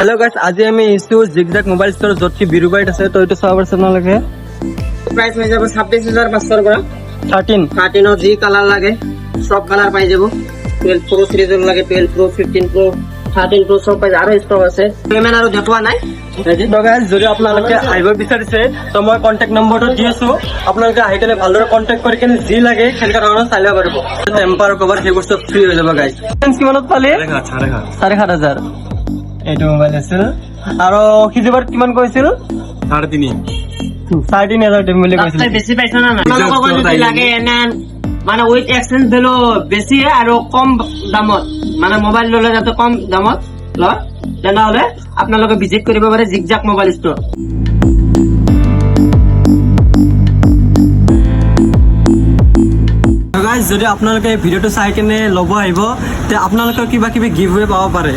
Hello guys, आज আমি issue zigzag mobile store য'ত কি বিৰুবাইত আছে তো এইটো চাব পাৰিছে আপোনালোকে। प्राइस में যাব 26,500 পৰা 13 যি কালার লাগে সব কালার পাই যাব। 12 প্রো সিরিজের লাগে 12 প্রো 15 প্রো 13 প্রো সব পাই আৰু স্টক আছে। পেমেন্ট আৰু দেখুৱা নাই। তো গাইস, যদি আপোনালোকে আহিব বিচাৰিছে তো মই কন্টাক্ট নম্বৰটো দি আছো, আপোনালোকে আহি কেনে ভালদৰে কন্টাক্ট কৰি কেনে যি লাগে সেনেকা ধৰণৰ চাই ল'ব পাৰিব। টেম্পাৰ কভাৰ সেই বস্তু ফ্ৰী হৈ যাব গাইস। কিমানত পালে? 7,500। এইটো মোবাইল আছিল আৰু সিজিবাৰ কিমান কৈছিল? 3,500 দিম বুলি কৈছিল। তাতকৈ বেছি পাইছ না না? আপোনালোকক যদি লাগে এনে মানে উইথ এক্সচেঞ্জ দিলো বেছি আৰু কম দামত, মানে মোবাইল ল'লে যাতে কম দামত লয়, তেনেহ'লে আপোনালোকে ভিজিট কৰিব পাৰে জিগজাগ মোবাইল ষ্ট'ৰ। গাইজ, যদি আপোনালোকে ভিডিঅ'টো চাই কেনে ল'ব আহিব তে আপোনালোকে কিবা কিবি গিভ ৱে পাব পাৰে।